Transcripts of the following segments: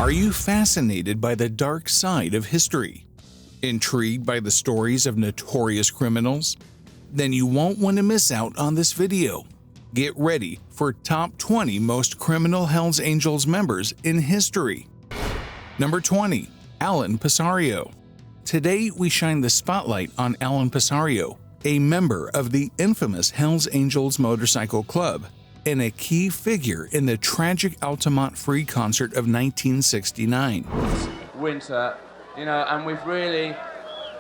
Are you fascinated by the dark side of history? Intrigued by the stories of notorious criminals? Then you won't want to miss out on this video. Get ready for top 20 most criminal Hells Angels members in history. Number 20. Alan Pesario. Today we shine the spotlight on Alan Pesario, a member of the infamous Hells Angels Motorcycle Club and a key figure in the tragic Altamont Free Concert of 1969. Winter, and we've really,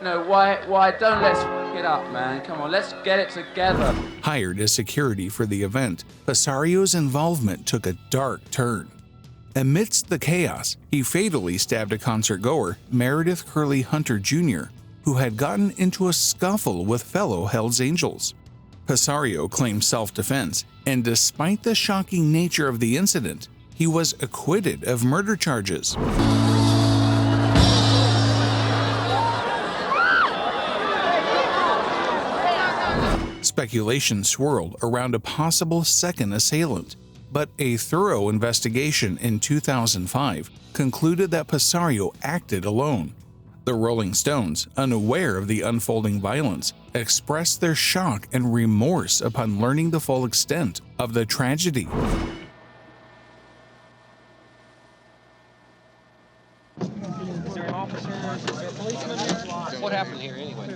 why don't let's f*** it up, man? Come on, let's get it together. Hired as security for the event, Pesario's involvement took a dark turn. Amidst the chaos, he fatally stabbed a concert-goer, Meredith Curley Hunter Jr., who had gotten into a scuffle with fellow Hells Angels. Pesario claimed self-defense, and despite the shocking nature of the incident, he was acquitted of murder charges. Speculation swirled around a possible second assailant, but a thorough investigation in 2005 concluded that Pesario acted alone. The Rolling Stones, unaware of the unfolding violence, expressed their shock and remorse upon learning the full extent of the tragedy. What happened here anyway?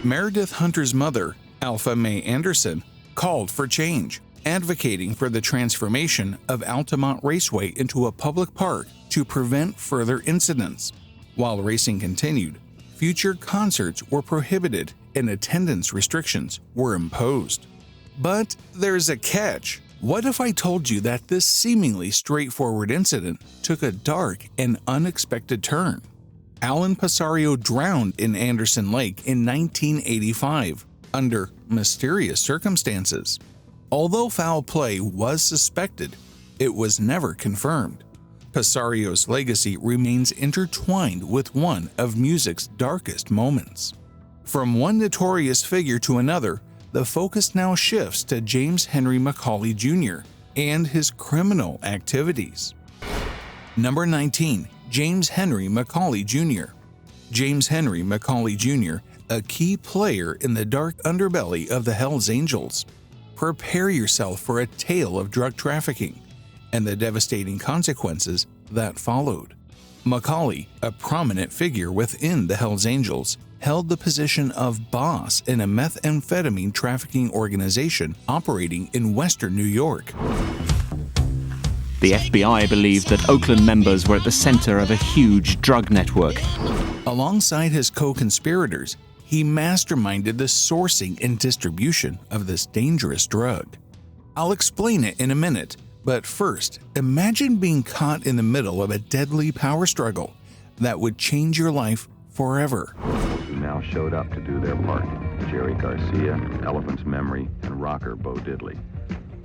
Meredith Hunter's mother, Alpha Mae Anderson, called for change, advocating for the transformation of Altamont Raceway into a public park to prevent further incidents. While racing continued, future concerts were prohibited and attendance restrictions were imposed. But there's a catch. What if I told you that this seemingly straightforward incident took a dark and unexpected turn? Alan Pesario drowned in Anderson Lake in 1985 under mysterious circumstances. Although foul play was suspected, it was never confirmed. Pesario's legacy remains intertwined with one of music's darkest moments. From one notorious figure to another, the focus now shifts to James Henry McCauley Jr. and his criminal activities. Number 19. James Henry McCauley Jr. James Henry McCauley Jr., a key player in the dark underbelly of the Hells Angels. Prepare yourself for a tale of drug trafficking and the devastating consequences that followed. McCauley, a prominent figure within the Hells Angels, held the position of boss in a methamphetamine trafficking organization operating in western New York. The FBI believed that Oakland members were at the center of a huge drug network. Alongside his co-conspirators, he masterminded the sourcing and distribution of this dangerous drug. I'll explain it in a minute, but first, imagine being caught in the middle of a deadly power struggle that would change your life forever. Who now showed up to do their part: Jerry Garcia, Elephant's Memory, and rocker Bo Diddley.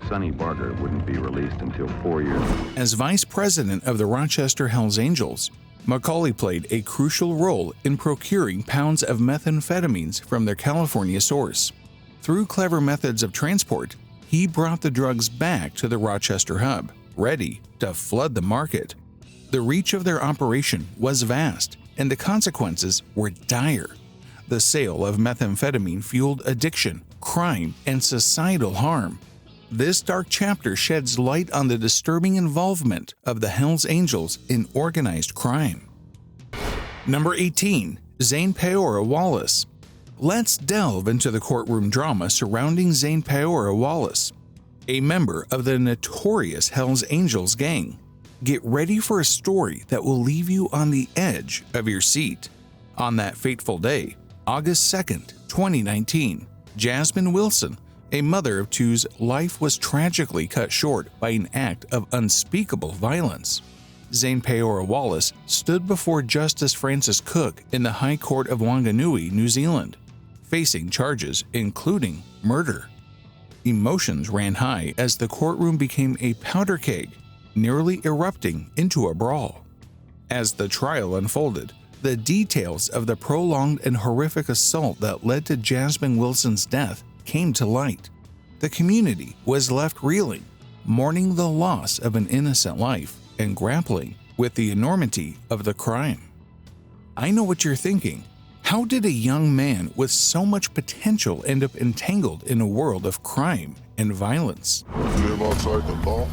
Sonny Barger wouldn't be released until 4 years. As vice president of the Rochester Hells Angels, McCauley played a crucial role in procuring pounds of methamphetamines from their California source. Through clever methods of transport, he brought the drugs back to the Rochester hub, ready to flood the market. The reach of their operation was vast, and the consequences were dire. The sale of methamphetamine fueled addiction, crime, and societal harm. This dark chapter sheds light on the disturbing involvement of the Hells Angels in organized crime. Number 18. Zane Peoria Wallace. Let's delve into the courtroom drama surrounding Zane Peoria Wallace, a member of the notorious Hells Angels gang. Get ready for a story that will leave you on the edge of your seat. On that fateful day, August 2nd, 2019, Jasmine Wilson, a mother of two's life was tragically cut short by an act of unspeakable violence. Zane Peoria Wallace stood before Justice Francis Cook in the High Court of Wanganui, New Zealand, facing charges including murder. Emotions ran high as the courtroom became a powder keg, nearly erupting into a brawl. As the trial unfolded, the details of the prolonged and horrific assault that led to Jasmine Wilson's death came to light. The community was left reeling, mourning the loss of an innocent life and grappling with the enormity of the crime. I know what you're thinking. How did a young man with so much potential end up entangled in a world of crime and violence? Live outside the law.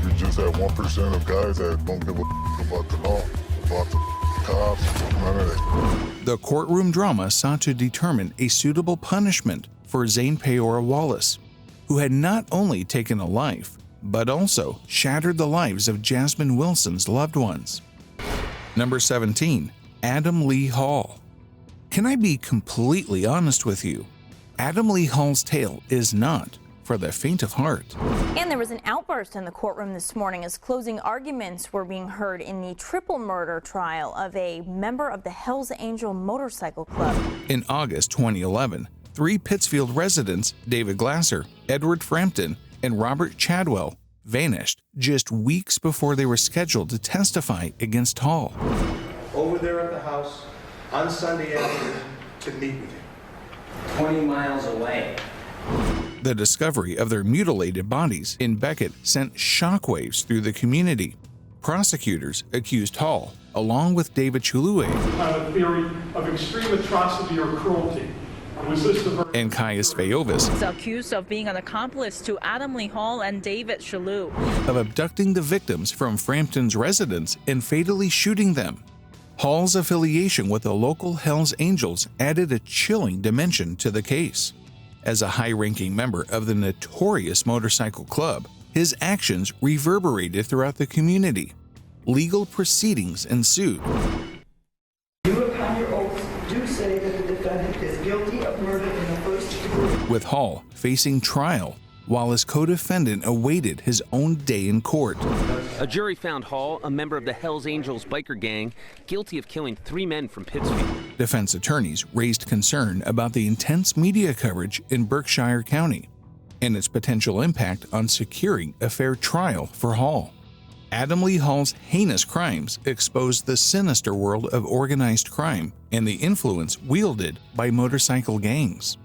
You're just that 1% of guys that don't give a about the law, about the cops, none of that. The courtroom drama sought to determine a suitable punishment for Zane Peoria Wallace, who had not only taken a life, but also shattered the lives of Jasmine Wilson's loved ones. Number 17. Adam Lee Hall. Can I be completely honest with you? Adam Lee Hall's tale is not for the faint of heart. And there was an outburst in the courtroom this morning as closing arguments were being heard in the triple murder trial of a member of the Hells Angel Motorcycle Club. In August 2011, 3 Pittsfield residents, David Glasser, Edward Frampton, and Robert Chadwell, vanished just weeks before they were scheduled to testify against Hall. Over there at the house on Sunday afternoon to meet with you. 20 miles away. The discovery of their mutilated bodies in Beckett sent shockwaves through the community. Prosecutors accused Hall, along with David Chulue on a theory of extreme atrocity or cruelty. And Caius Veovis is accused of being an accomplice to Adam Lee Hall and David Chulue of abducting the victims from Frampton's residence and fatally shooting them. Hall's affiliation with the local Hells Angels added a chilling dimension to the case. As a high-ranking member of the notorious motorcycle club, his actions reverberated throughout the community. Legal proceedings ensued. You, upon your oath, do say that the defendant is guilty of murder in the first degree. With Hall facing trial, while his co-defendant awaited his own day in court. A jury found Hall, a member of the Hells Angels biker gang, guilty of killing 3 men from Pittsfield. Defense attorneys raised concern about the intense media coverage in Berkshire County and its potential impact on securing a fair trial for Hall. Adam Lee Hall's heinous crimes exposed the sinister world of organized crime and the influence wielded by motorcycle gangs.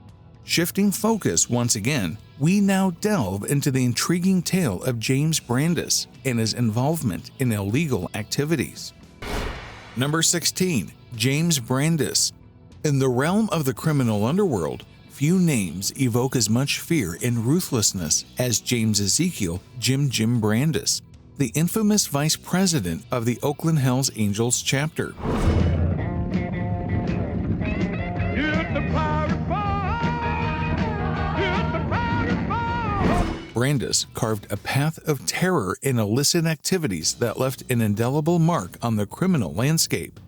Shifting focus once again, we now delve into the intriguing tale of James Brandis and his involvement in illegal activities. Number 16. James Brandis. In the realm of the criminal underworld, few names evoke as much fear and ruthlessness as James Ezekiel Jim Brandis, the infamous vice president of the Oakland Hells Angels chapter. Brandis carved a path of terror in illicit activities that left an indelible mark on the criminal landscape.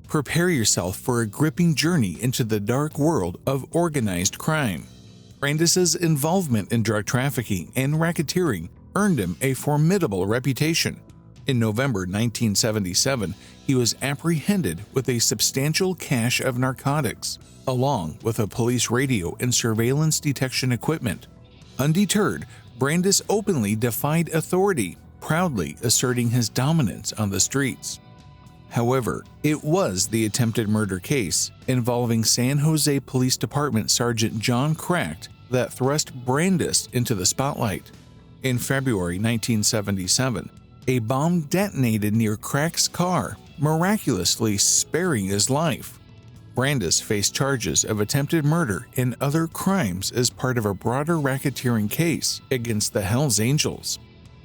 Prepare yourself for a gripping journey into the dark world of organized crime. Brandis's involvement in drug trafficking and racketeering earned him a formidable reputation. In November 1977, he was apprehended with a substantial cache of narcotics, along with a police radio and surveillance detection equipment. Undeterred, Brandis openly defied authority, proudly asserting his dominance on the streets. However, it was the attempted murder case involving San Jose Police Department Sergeant John Cracked that thrust Brandis into the spotlight. In February 1977, a bomb detonated near Crack's car, miraculously sparing his life. Brandis faced charges of attempted murder and other crimes as part of a broader racketeering case against the Hells Angels.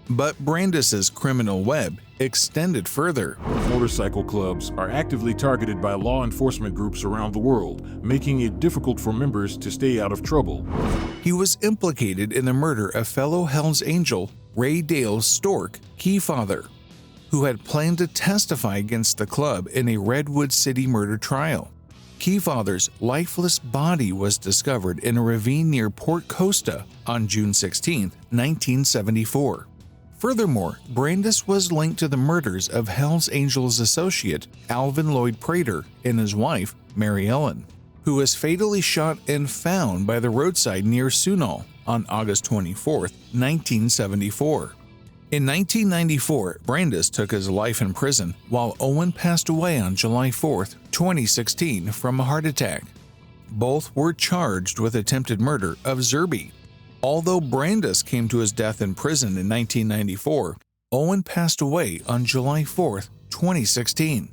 But Brandis's criminal web extended further. Motorcycle clubs are actively targeted by law enforcement groups around the world, making it difficult for members to stay out of trouble. He was implicated in the murder of fellow Hells Angel Ray Dale Stork Keyfather, who had planned to testify against the club in a Redwood City murder trial. Keyfather's lifeless body was discovered in a ravine near Port Costa on June 16, 1974. Furthermore, Brandis was linked to the murders of Hells Angels associate Alvin Lloyd Prater and his wife, Mary Ellen, who was fatally shot and found by the roadside near Sunol on August 24, 1974. In 1994, Brandis took his life in prison, while Owen passed away on July 4, 2016, from a heart attack. Both were charged with attempted murder of Zerby. Although Brandis came to his death in prison in 1994, Owen passed away on July 4, 2016.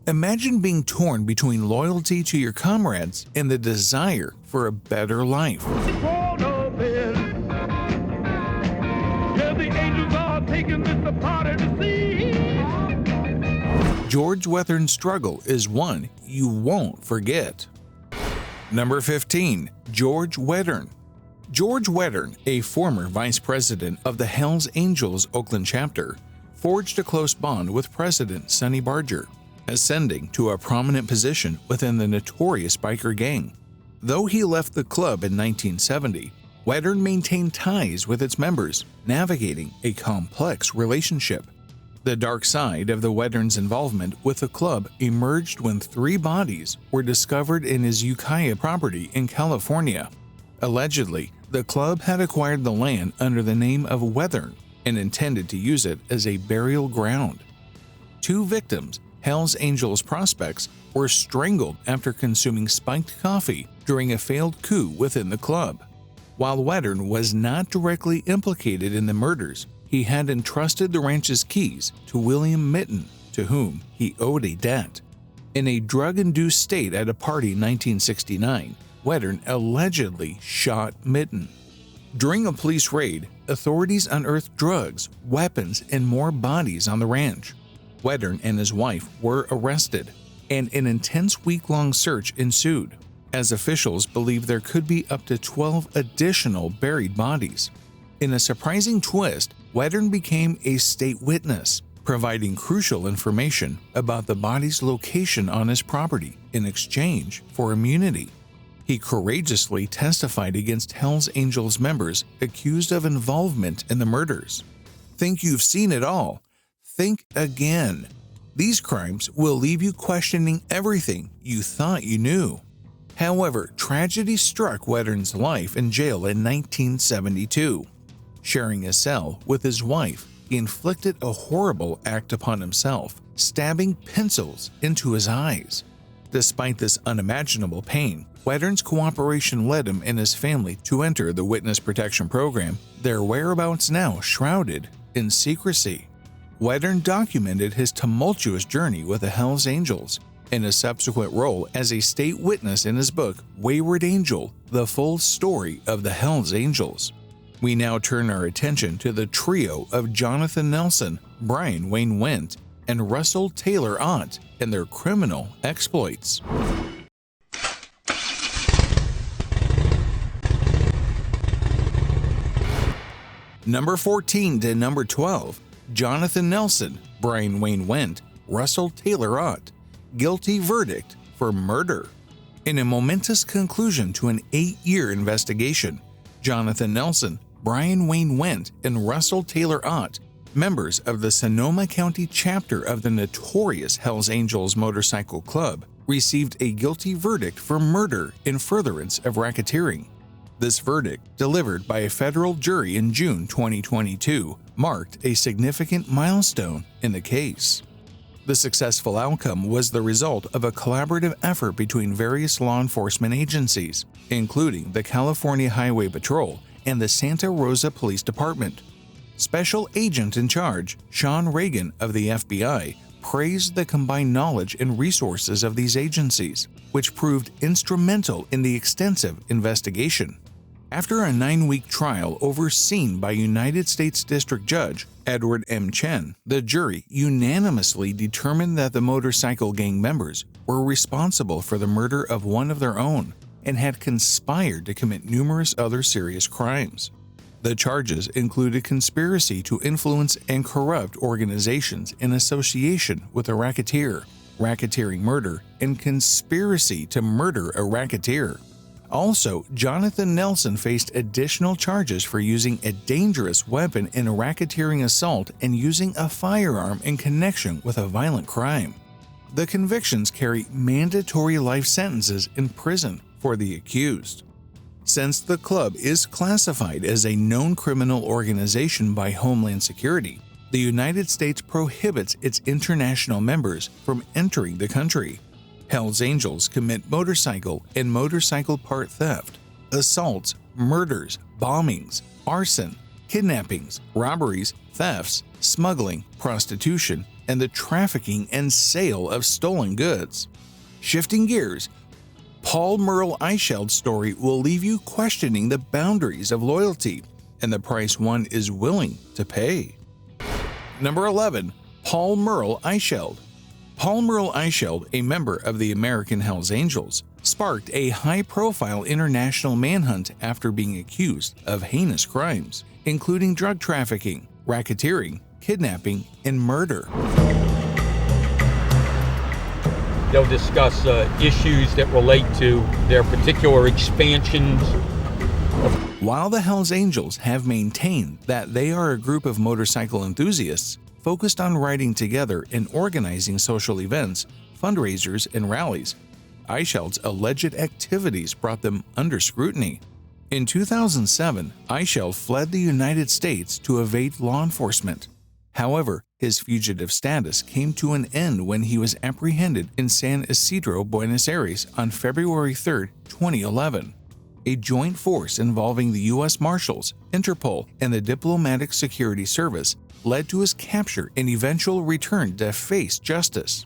Imagine being torn between loyalty to your comrades and the desire for a better life. George Wettern's struggle is one you won't forget. Number 15. George Wettern. George Wettern, a former vice president of the Hells Angels Oakland chapter, forged a close bond with President Sonny Barger, ascending to a prominent position within the notorious biker gang. Though he left the club in 1970, Wettern maintained ties with its members, navigating a complex relationship. The dark side of the Wettern's involvement with the club emerged when 3 bodies were discovered in his Ukiah property in California. Allegedly, the club had acquired the land under the name of Wettern and intended to use it as a burial ground. 2 victims, Hells Angels prospects, were strangled after consuming spiked coffee during a failed coup within the club. While Wettern was not directly implicated in the murders, he had entrusted the ranch's keys to William Mitten, to whom he owed a debt. In a drug-induced state at a party in 1969, Wettern allegedly shot Mitten. During a police raid, authorities unearthed drugs, weapons, and more bodies on the ranch. Wettern and his wife were arrested, and an intense week-long search ensued, as officials believed there could be up to 12 additional buried bodies. In a surprising twist, Wettern became a state witness, providing crucial information about the body's location on his property in exchange for immunity. He courageously testified against Hells Angels members accused of involvement in the murders. Think you've seen it all? Think again. These crimes will leave you questioning everything you thought you knew. However, tragedy struck Wettern's life in jail in 1972. Sharing a cell with his wife, he inflicted a horrible act upon himself, stabbing pencils into his eyes. Despite this unimaginable pain, Wettern's cooperation led him and his family to enter the Witness Protection Program, their whereabouts now shrouded in secrecy. Wettern documented his tumultuous journey with the Hells Angels and his subsequent role as a state witness in his book, Wayward Angel, The Full Story of the Hells Angels. We now turn our attention to the trio of Jonathan Nelson, Brian Wayne Wendt, and Russell Taylor Ott and their criminal exploits. Number 14 to number 12, Jonathan Nelson, Brian Wayne Wendt, Russell Taylor Ott. Guilty verdict for murder. In a momentous conclusion to an 8-year investigation, Jonathan Nelson, Brian Wayne Wendt, and Russell Taylor Ott, members of the Sonoma County chapter of the notorious Hells Angels Motorcycle Club, received a guilty verdict for murder in furtherance of racketeering. This verdict, delivered by a federal jury in June 2022, marked a significant milestone in the case. The successful outcome was the result of a collaborative effort between various law enforcement agencies, including the California Highway Patrol and the Santa Rosa Police Department. Special Agent in charge, Sean Reagan of the FBI, praised the combined knowledge and resources of these agencies, which proved instrumental in the extensive investigation. After a 9-week trial overseen by United States District Judge Edward M. Chen, the jury unanimously determined that the motorcycle gang members were responsible for the murder of one of their own and had conspired to commit numerous other serious crimes. The charges included conspiracy to influence and corrupt organizations in association with a racketeer, racketeering murder, and conspiracy to murder a racketeer. Also, Jonathan Nelson faced additional charges for using a dangerous weapon in a racketeering assault and using a firearm in connection with a violent crime. The convictions carry mandatory life sentences in prison for the accused. Since the club is classified as a known criminal organization by Homeland Security, the United States prohibits its international members from entering the country. Hells Angels commit motorcycle and motorcycle part theft, assaults, murders, bombings, arson, kidnappings, robberies, thefts, smuggling, prostitution, and the trafficking and sale of stolen goods. Shifting gears, Paul Merle Isheld's story will leave you questioning the boundaries of loyalty and the price one is willing to pay. Number 11. Paul Merle Ishell. Paul Merle Ishell, a member of the American Hells Angels, sparked a high-profile international manhunt after being accused of heinous crimes, including drug trafficking, racketeering, kidnapping, and murder. They'll discuss issues that relate to their particular expansions. While the Hells Angels have maintained that they are a group of motorcycle enthusiasts focused on riding together and organizing social events, fundraisers, and rallies, Ishell's alleged activities brought them under scrutiny. In 2007, Ishell fled the United States to evade law enforcement. However, his fugitive status came to an end when he was apprehended in San Isidro, Buenos Aires on February 3, 2011. A joint force involving the U.S. Marshals, Interpol, and the Diplomatic Security Service led to his capture and eventual return to face justice.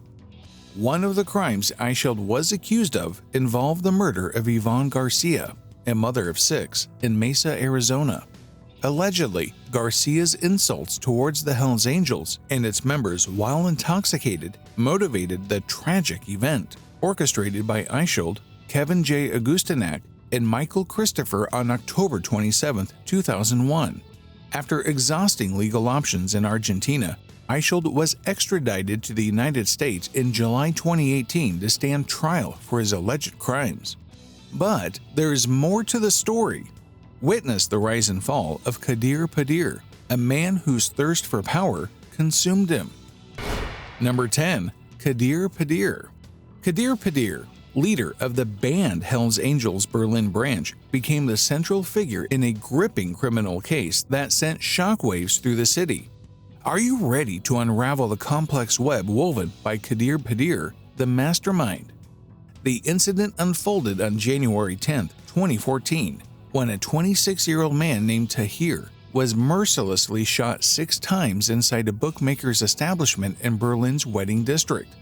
One of the crimes Ishell was accused of involved the murder of Yvonne Garcia, a mother of 6, in Mesa, Arizona. Allegedly, Garcia's insults towards the Hells Angels and its members while intoxicated motivated the tragic event, orchestrated by Ishell, Kevin J. Augustinac, and Michael Christopher on October 27, 2001. After exhausting legal options in Argentina, Ishell was extradited to the United States in July 2018 to stand trial for his alleged crimes. But there's more to the story. Witness the rise and fall of Khadir Padir, a man whose thirst for power consumed him. Number 10. Khadir Padir. Khadir Padir, leader of the banned Hells Angels Berlin branch, became the central figure in a gripping criminal case that sent shockwaves through the city. Are you ready to unravel the complex web woven by Khadir Padir, the mastermind? The incident unfolded on January 10, 2014, when a 26-year-old man named Tahir was mercilessly shot 6 times inside a bookmaker's establishment in Berlin's wedding district.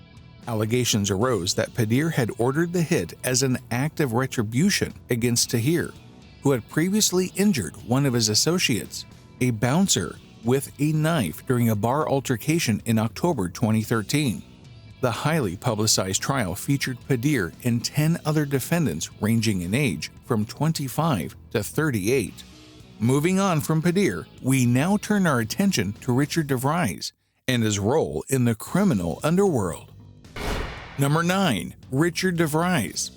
Allegations arose that Padir had ordered the hit as an act of retribution against Tahir, who had previously injured one of his associates, a bouncer, with a knife during a bar altercation in October 2013. The highly publicized trial featured Padir and 10 other defendants ranging in age from 25 to 38. Moving on from Padir, we now turn our attention to Richard DeVries and his role in the criminal underworld. Number 9. Richard DeVries.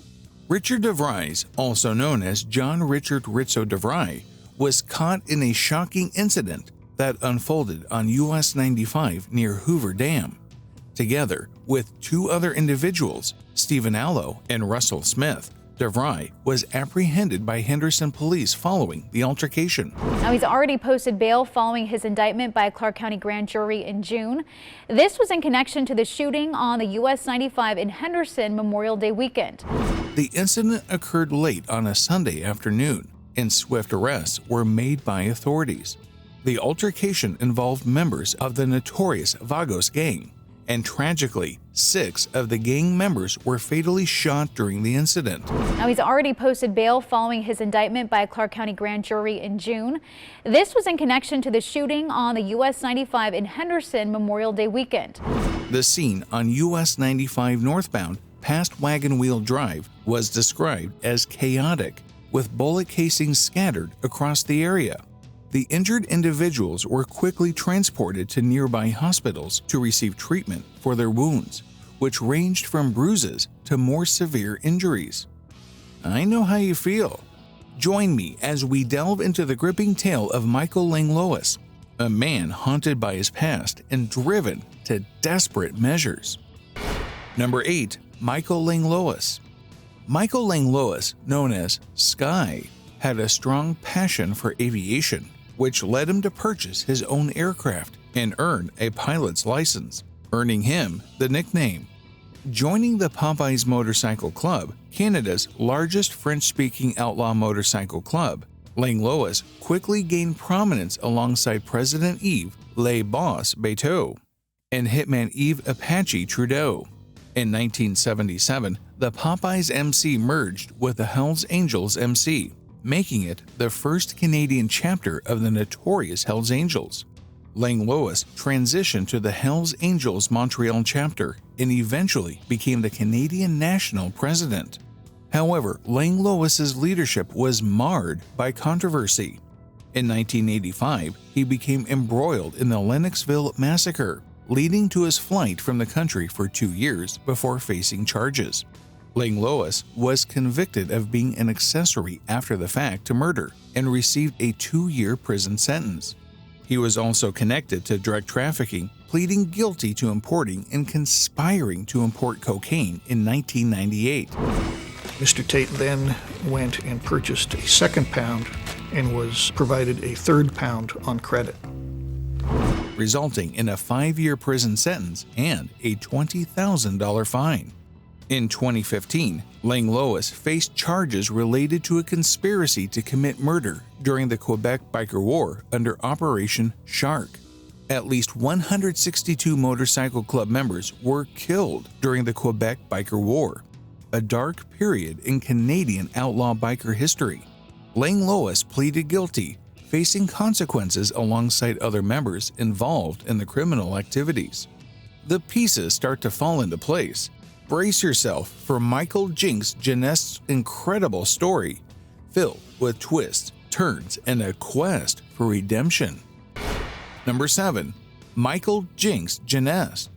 Richard DeVries, also known as John Richard Rizzo DeVries, was caught in a shocking incident that unfolded on US 95 near Hoover Dam. Together with 2 other individuals, Stephen Allo and Russell Smith, DeVries was apprehended by Henderson police following the altercation. Now, he's already posted bail following his indictment by a Clark County grand jury in June. This was in connection to the shooting on the US 95 in Henderson Memorial Day weekend. The incident occurred late on a Sunday afternoon, and swift arrests were made by authorities. The altercation involved members of the notorious Vagos gang, and tragically, 6 of the gang members were fatally shot during the incident. Now, he's already posted bail following his indictment by a Clark County grand jury in June. This was in connection to the shooting on the US 95 in Henderson Memorial Day weekend. The scene on US 95 northbound past Wagon Wheel Drive was described as chaotic, with bullet casings scattered across the area. The injured individuals were quickly transported to nearby hospitals to receive treatment for their wounds, which ranged from bruises to more severe injuries. I know how you feel. Join me as we delve into the gripping tale of Michael Langlois, a man haunted by his past and driven to desperate measures. Number 8. Michael Langlois. Michael Langlois, known as Sky, had a strong passion for aviation, which led him to purchase his own aircraft and earn a pilot's license, earning him the nickname. Joining the Popeyes Motorcycle Club, Canada's largest French-speaking outlaw motorcycle club, Langlois quickly gained prominence alongside President Eve Le Boss Beto, and hitman Yves Apache Trudeau. In 1977, the Popeyes MC merged with the Hells Angels MC, making it the first Canadian chapter of the notorious Hells Angels. Langlois transitioned to the Hells Angels Montreal chapter and eventually became the Canadian national president. However, Langlois' leadership was marred by controversy. In 1985, he became embroiled in the Lennoxville massacre, leading to his flight from the country for 2 years before facing charges. Langlois was convicted of being an accessory after the fact to murder and received a 2-year prison sentence. He was also connected to drug trafficking, pleading guilty to importing and conspiring to import cocaine in 1998. Mr. Tate then went and purchased a second pound and was provided a third pound on credit, resulting in a 5-year prison sentence and a $20,000 fine. In 2015, Langlois faced charges related to a conspiracy to commit murder during the Quebec Biker War under Operation Shark. At least 162 motorcycle club members were killed during the Quebec Biker War, a dark period in Canadian outlaw biker history. Langlois pleaded guilty, facing consequences alongside other members involved in the criminal activities. The pieces start to fall into place. Brace yourself for Michael Jinks Genest's incredible story, filled with twists, turns, and a quest for redemption. Number 7. Michael Jinks Genest.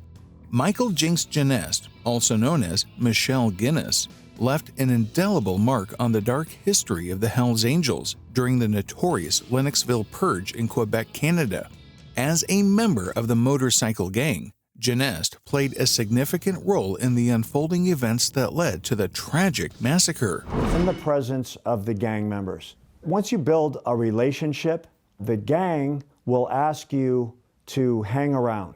Michael Jinks Genest, also known as Michelle Guinness, left an indelible mark on the dark history of the Hells Angels during the notorious Lennoxville Purge in Quebec, Canada. As a member of the motorcycle gang, Genest played a significant role in the unfolding events that led to the tragic massacre. In the presence of the gang members. Once you build a relationship, the gang will ask you to hang around.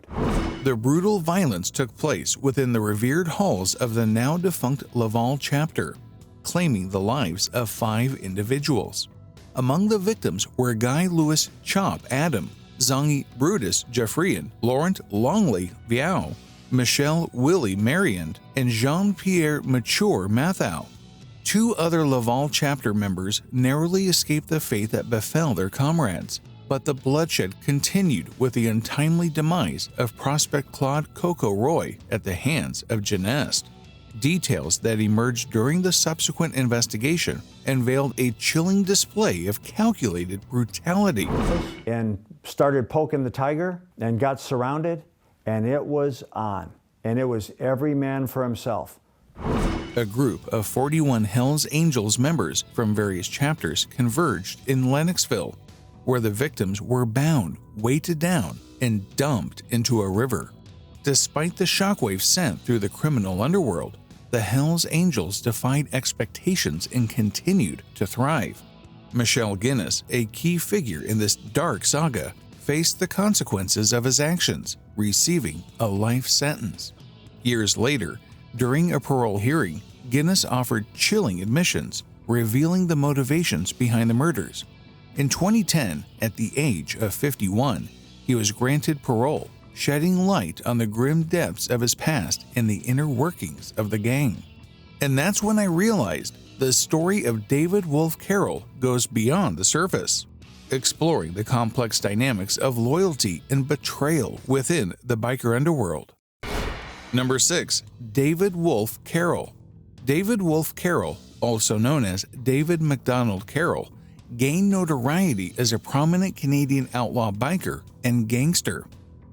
The brutal violence took place within the revered halls of the now-defunct Laval chapter, claiming the lives of 5 individuals. Among the victims were Guy Louis Chop Adam, Zangi Brutus Geoffrian, Laurent Longley Viau, Michelle Willie Mariand, and Jean-Pierre Mature Mathau. 2 other Laval chapter members narrowly escaped the fate that befell their comrades, but the bloodshed continued with the untimely demise of Prospect Claude Coco Roy at the hands of Genest. Details that emerged during the subsequent investigation unveiled a chilling display of calculated brutality. And started poking the tiger and got surrounded, and it was on. And it was every man for himself. A group of 41 Hells Angels members from various chapters converged in Lennoxville, where the victims were bound, weighted down, and dumped into a river. Despite the shockwaves sent through the criminal underworld, the Hells Angels defied expectations and continued to thrive. Michelle Guinness, a key figure in this dark saga, faced the consequences of his actions, receiving a life sentence. Years later, during a parole hearing, Guinness offered chilling admissions, revealing the motivations behind the murders. In 2010, at the age of 51, he was granted parole, shedding light on the grim depths of his past and the inner workings of the gang. And that's when I realized the story of David Wolfe Carroll goes beyond the surface, exploring the complex dynamics of loyalty and betrayal within the biker underworld. Number 6. David Wolfe Carroll. David Wolfe Carroll, also known as David MacDonald Carroll, gained notoriety as a prominent Canadian outlaw biker and gangster.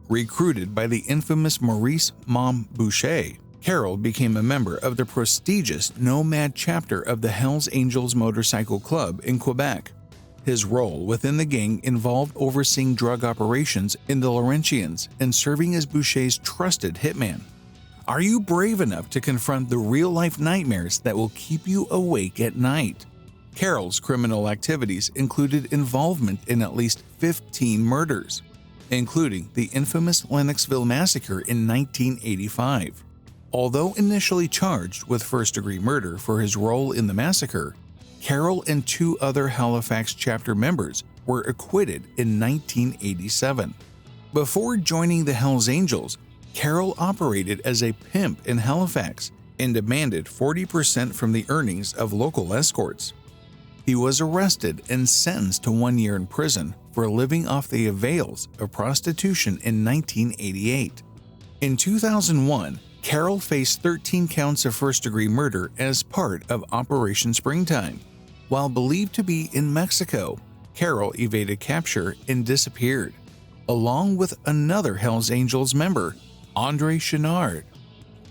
Recruited by the infamous Maurice Boucher, Carroll became a member of the prestigious Nomad chapter of the Hells Angels Motorcycle Club in Quebec. His role within the gang involved overseeing drug operations in the Laurentians and serving as Boucher's trusted hitman. Are you brave enough to confront the real-life nightmares that will keep you awake at night? Carroll's criminal activities included involvement in at least 15 murders, including the infamous Lennoxville massacre in 1985. Although initially charged with first-degree murder for his role in the massacre, Carroll and 2 other Halifax chapter members were acquitted in 1987. Before joining the Hells Angels, Carroll operated as a pimp in Halifax and demanded 40% from the earnings of local escorts. He was arrested and sentenced to 1 year in prison for living off the avails of prostitution in 1988. In 2001, Carroll faced 13 counts of first-degree murder as part of Operation Springtime. While believed to be in Mexico, Carroll evaded capture and disappeared, along with another Hells Angels member, Andre Chenard.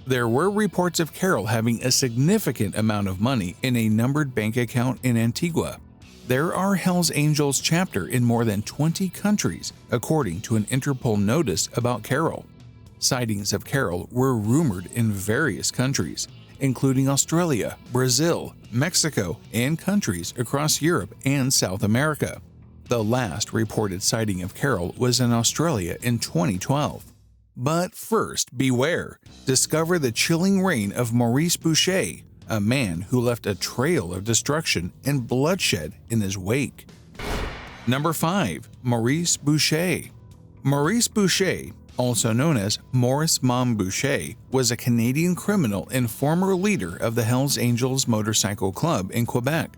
There were reports of Carroll having a significant amount of money in a numbered bank account in Antigua. There are Hells Angels chapter in more than 20 countries, according to an Interpol notice about Carroll. Sightings of Carroll were rumored in various countries, including Australia, Brazil, Mexico, and countries across Europe and South America. The last reported sighting of Carroll was in Australia in 2012. But first, beware. Discover the chilling reign of Maurice Boucher, a man who left a trail of destruction and bloodshed in his wake. Number 5. Maurice Boucher. Maurice Boucher, also known as Maurice Boucher, was a Canadian criminal and former leader of the Hells Angels Motorcycle Club in Quebec.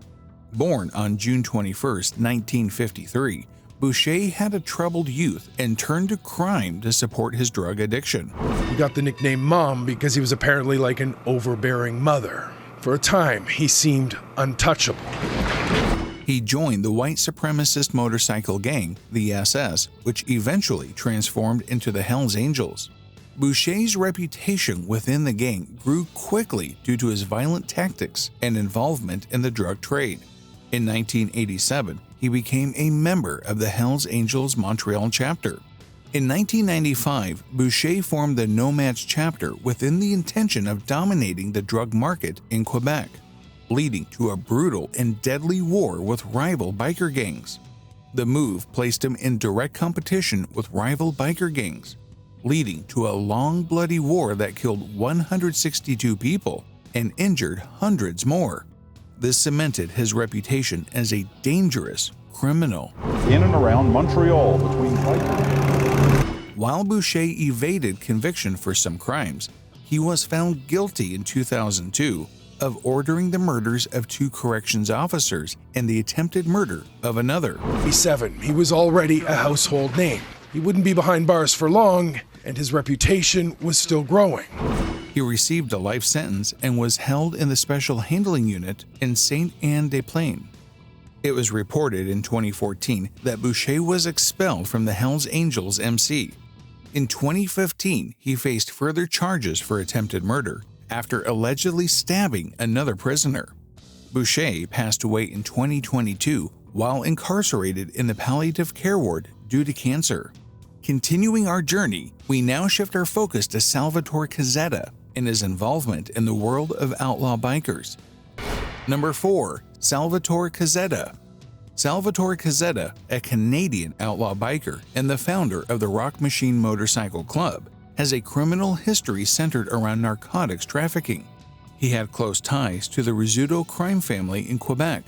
Born on June 21, 1953, Boucher had a troubled youth and turned to crime to support his drug addiction. He got the nickname Mom because he was apparently like an overbearing mother. For a time, he seemed untouchable. He joined the white supremacist motorcycle gang, the SS, which eventually transformed into the Hells Angels. Boucher's reputation within the gang grew quickly due to his violent tactics and involvement in the drug trade. In 1987, he became a member of the Hells Angels Montreal chapter. In 1995, Boucher formed the Nomads chapter within the intention of dominating the drug market in Quebec, leading to a brutal and deadly war with rival biker gangs. The move placed him in direct competition with rival biker gangs, leading to a long, bloody war that killed 162 people and injured hundreds more. This cemented his reputation as a dangerous criminal. In and around Montreal between bikers. While Boucher evaded conviction for some crimes, he was found guilty in 2002 of ordering the murders of 2 corrections officers and the attempted murder of another. He's 7. He was already a household name. He wouldn't be behind bars for long, and his reputation was still growing. He received a life sentence and was held in the Special Handling Unit in Sainte-Anne-des-Plaines. It was reported in 2014 that Boucher was expelled from the Hells Angels MC. In 2015, he faced further charges for attempted murder after allegedly stabbing another prisoner. Boucher passed away in 2022 while incarcerated in the palliative care ward due to cancer. Continuing our journey, we now shift our focus to Salvatore Casada and his involvement in the world of outlaw bikers. Number 4. Salvatore Casada. Salvatore Casada, a Canadian outlaw biker and the founder of the Rock Machine Motorcycle Club, has a criminal history centered around narcotics trafficking. He had close ties to the Rizzuto crime family in Quebec.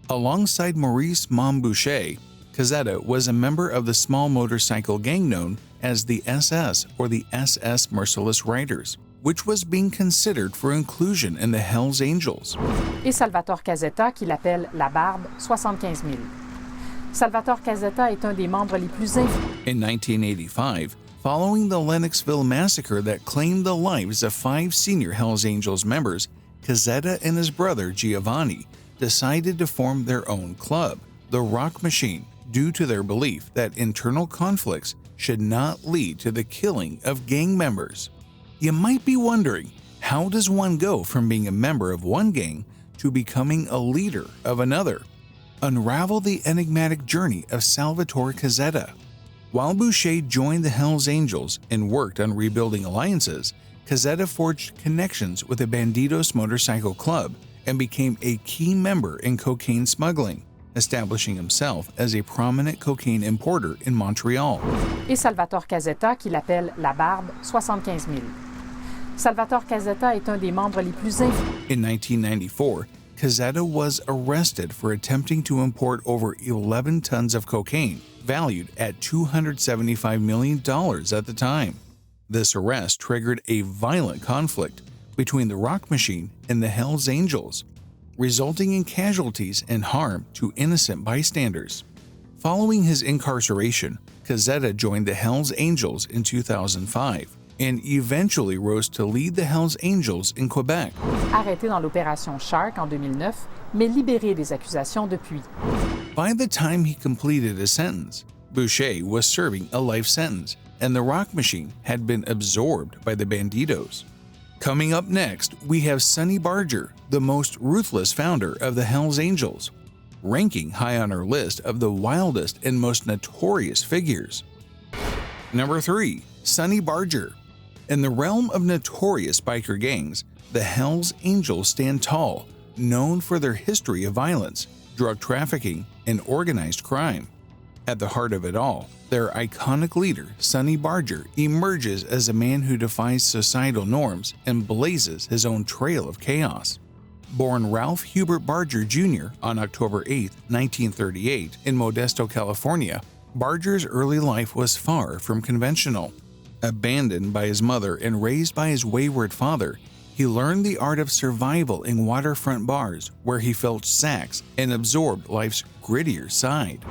Alongside Maurice Boucher, Casada was a member of the small motorcycle gang known as the SS or the SS Merciless Riders, which was being considered for inclusion in the Hells Angels. Et Salvatore Casada, qui l'appelle La Barbe, 75 000. Salvatore Casada est un des membres les plus influents. In 1985, following the Lennoxville massacre that claimed the lives of 5 senior Hells Angels members, Casada and his brother Giovanni decided to form their own club, the Rock Machine, due to their belief that internal conflicts should not lead to the killing of gang members. You might be wondering, how does one go from being a member of one gang to becoming a leader of another? Unravel the enigmatic journey of Salvatore Casada. While Boucher joined the Hells Angels and worked on rebuilding alliances, Casada forged connections with the Bandidos Motorcycle Club and became a key member in cocaine smuggling, establishing himself as a prominent cocaine importer in Montreal. Et Salvatore Casada, qui l'appelle La Barbe, 75 000. Salvatore Casada est un des membres les plus influents. In 1994, Casada was arrested for attempting to import over 11 tons of cocaine, valued at $275 million at the time. This arrest triggered a violent conflict between the Rock Machine and the Hells Angels, resulting in casualties and harm to innocent bystanders. Following his incarceration, Casada joined the Hells Angels in 2005 and eventually rose to lead the Hells Angels in Quebec. Arrêté dans l'opération Shark en 2009, mais libéré des accusations depuis. By the time he completed his sentence, Boucher was serving a life sentence, and the Rock Machine had been absorbed by the Bandidos. Coming up next, we have Sonny Barger, the most ruthless founder of the Hells Angels, ranking high on our list of the wildest and most notorious figures. Number 3. Sonny Barger. In the realm of notorious biker gangs, the Hells Angels stand tall, known for their history of violence, drug trafficking, and organized crime. At the heart of it all, their iconic leader, Sonny Barger, emerges as a man who defies societal norms and blazes his own trail of chaos. Born Ralph Hubert Barger Jr. on October 8, 1938, in Modesto, California, Barger's early life was far from conventional. Abandoned by his mother and raised by his wayward father, he learned the art of survival in waterfront bars where he felt sacks and absorbed life's grittier side.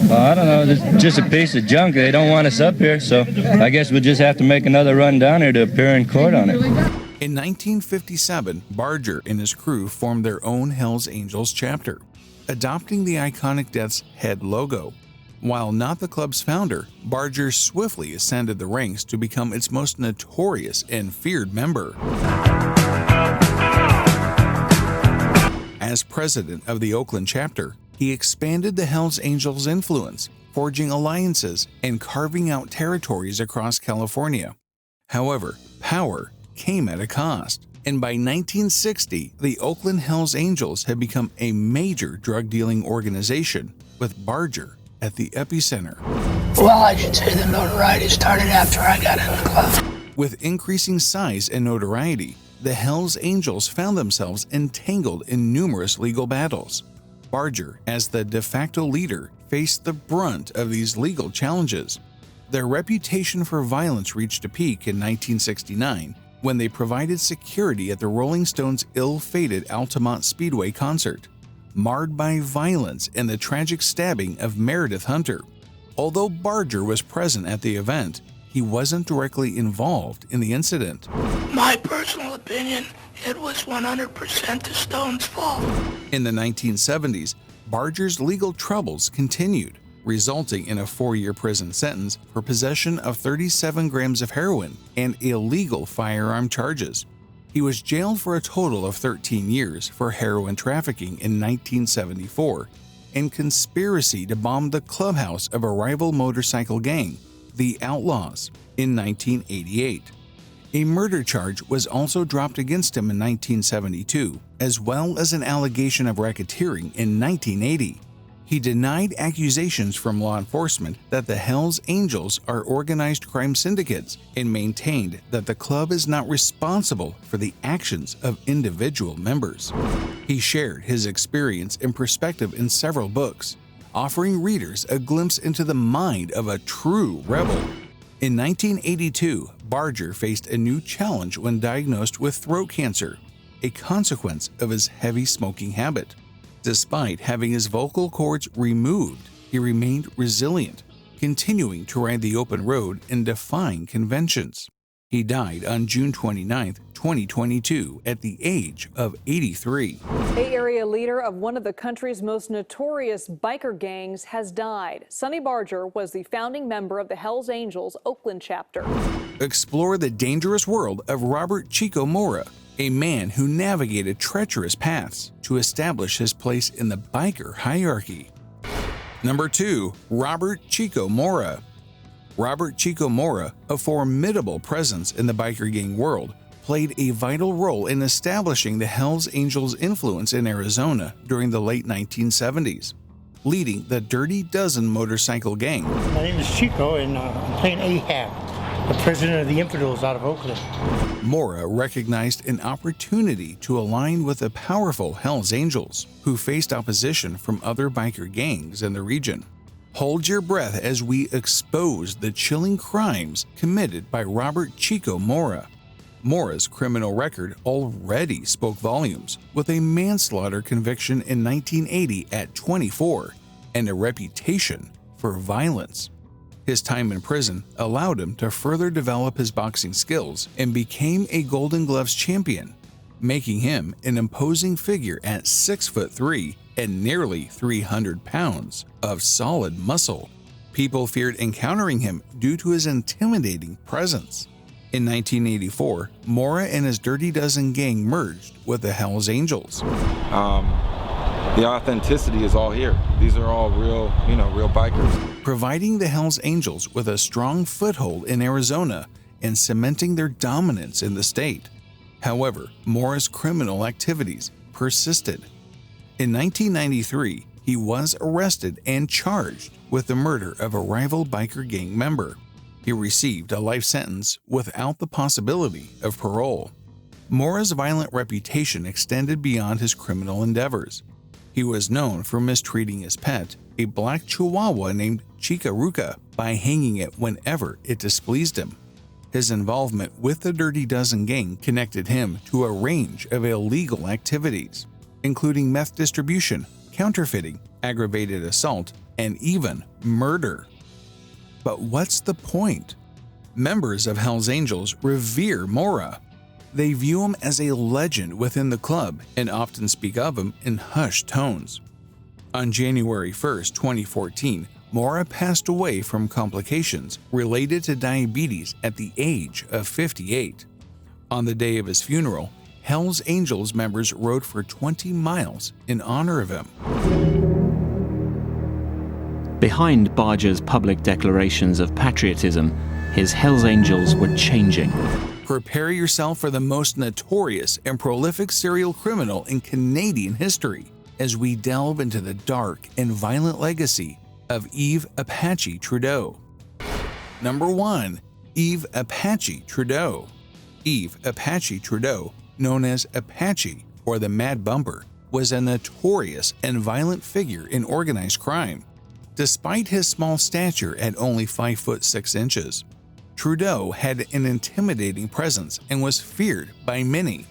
I don't know, it's just a piece of junk. They don't want us up here, so I guess we'll just have to make another run down here to appear in court on it. In 1957, Barger and his crew formed their own Hells Angels chapter, adopting the iconic Death's Head logo. While not the club's founder, Barger swiftly ascended the ranks to become its most notorious and feared member. As president of the Oakland chapter, he expanded the Hells Angels' influence, forging alliances and carving out territories across California. However, power came at a cost, and by 1960, the Oakland Hells Angels had become a major drug-dealing organization, with Barger at the epicenter. Well, I should say the notoriety started after I got in the club. With increasing size and notoriety, the Hells Angels found themselves entangled in numerous legal battles. Barger, as the de facto leader, faced the brunt of these legal challenges. Their reputation for violence reached a peak in 1969 when they provided security at the Rolling Stones' ill-fated Altamont Speedway concert, marred by violence and the tragic stabbing of Meredith Hunter. Although Barger was present at the event, he wasn't directly involved in the incident. My personal opinion, it was 100% the Stones' fault. In the 1970s, Barger's legal troubles continued, resulting in a 4-year prison sentence for possession of 37 grams of heroin and illegal firearm charges. He was jailed for a total of 13 years for heroin trafficking in 1974 and conspiracy to bomb the clubhouse of a rival motorcycle gang, the Outlaws, in 1988. A murder charge was also dropped against him in 1972, as well as an allegation of racketeering in 1980. He denied accusations from law enforcement that the Hells Angels are organized crime syndicates and maintained that the club is not responsible for the actions of individual members. He shared his experience and perspective in several books, offering readers a glimpse into the mind of a true rebel. In 1982, Barger faced a new challenge when diagnosed with throat cancer, a consequence of his heavy smoking habit. Despite having his vocal cords removed, he remained resilient, continuing to ride the open road and defying conventions. He died on June 29, 2022, at the age of 83. Bay Area leader of one of the country's most notorious biker gangs has died. Sonny Barger was the founding member of the Hells Angels Oakland chapter. Explore the dangerous world of Robert Chico Mora, a man who navigated treacherous paths to establish his place in the biker hierarchy. Number 2. Robert Chico Mora. Robert Chico Mora, a formidable presence in the biker gang world, played a vital role in establishing the Hells Angels' influence in Arizona during the late 1970s, leading the Dirty Dozen motorcycle gang. My name is Chico, and I'm playing Ahab, the president of the infidels out of Oakland. Mora recognized an opportunity to align with the powerful Hells Angels, who faced opposition from other biker gangs in the region. Hold your breath as we expose the chilling crimes committed by Robert Chico Mora. Mora's criminal record already spoke volumes, with a manslaughter conviction in 1980 at 24 and a reputation for violence. His time in prison allowed him to further develop his boxing skills and became a Golden Gloves champion, making him an imposing figure at 6'3" and nearly 300 pounds of solid muscle. People feared encountering him due to his intimidating presence. In 1984, Mora and his Dirty Dozen gang merged with the Hells Angels. The authenticity is all here. These are all real bikers. Providing the Hells Angels with a strong foothold in Arizona and cementing their dominance in the state. However, Mora's criminal activities persisted. In 1993, he was arrested and charged with the murder of a rival biker gang member. He received a life sentence without the possibility of parole. Mora's violent reputation extended beyond his criminal endeavors. He was known for mistreating his pet, a black chihuahua named Chico, by hanging it whenever it displeased him. His involvement with the Dirty Dozen gang connected him to a range of illegal activities, including meth distribution, counterfeiting, aggravated assault, and even murder. But what's the point? Members of Hells Angels revere Mora. They view him as a legend within the club and often speak of him in hushed tones. On January 1, 2014, Mora passed away from complications related to diabetes at the age of 58. On the day of his funeral, Hells Angels members rode for 20 miles in honor of him. Behind Barger's public declarations of patriotism, his Hells Angels were changing. Prepare yourself for the most notorious and prolific serial criminal in Canadian history as we delve into the dark and violent legacy of Yves Apache Trudeau. Number 1. Yves Apache Trudeau. Yves Apache Trudeau, known as Apache or the Mad Bumper, was a notorious and violent figure in organized crime. Despite his small stature at only 5'6". Trudeau had an intimidating presence and was feared by many.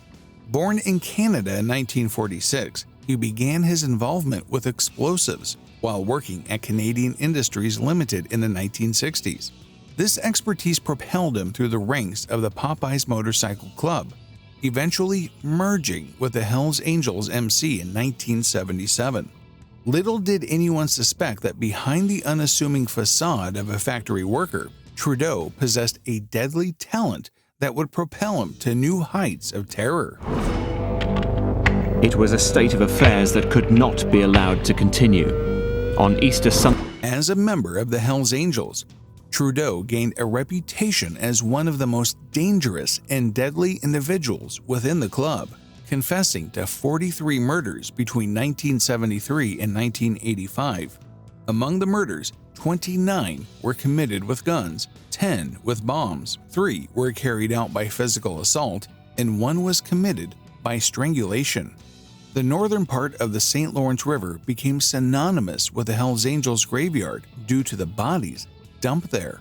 Born in Canada in 1946, he began his involvement with explosives while working at Canadian Industries Limited in the 1960s. This expertise propelled him through the ranks of the Popeyes Motorcycle Club, eventually merging with the Hells Angels MC in 1977. Little did anyone suspect that behind the unassuming facade of a factory worker, Trudeau possessed a deadly talent that would propel him to new heights of terror. It was a state of affairs that could not be allowed to continue. On Easter Sunday, as a member of the Hells Angels, Trudeau gained a reputation as one of the most dangerous and deadly individuals within the club, confessing to 43 murders between 1973 and 1985. Among the murders, 29 were committed with guns, 10 with bombs, 3 were carried out by physical assault, and 1 was committed by strangulation. The northern part of the St. Lawrence River became synonymous with the Hells Angels graveyard due to the bodies dumped there.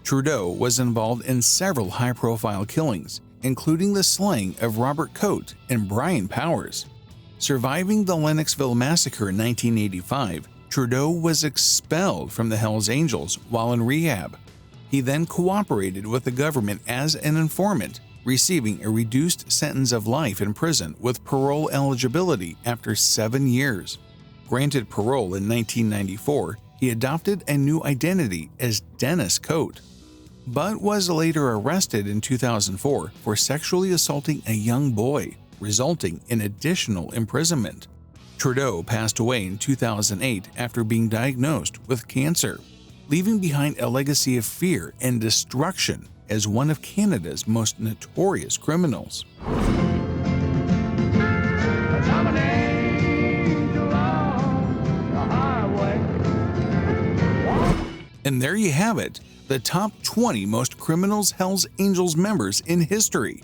Trudeau was involved in several high-profile killings, including the slaying of Robert Coate and Brian Powers. Surviving the Lennoxville Massacre in 1985, Trudeau was expelled from the Hells Angels while in rehab. He then cooperated with the government as an informant, receiving a reduced sentence of life in prison with parole eligibility after 7 years. Granted parole in 1994, he adopted a new identity as Dennis Coate, but was later arrested in 2004 for sexually assaulting a young boy, resulting in additional imprisonment. Trudeau passed away in 2008 after being diagnosed with cancer, leaving behind a legacy of fear and destruction as one of Canada's most notorious criminals. And there you have it, the top 20 most criminal Hells Angels members in history.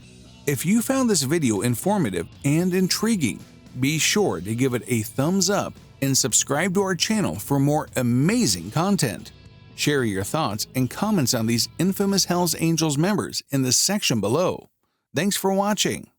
If you found this video informative and intriguing, be sure to give it a thumbs up and subscribe to our channel for more amazing content. Share your thoughts and comments on these infamous Hells Angels members in the section below. Thanks for watching.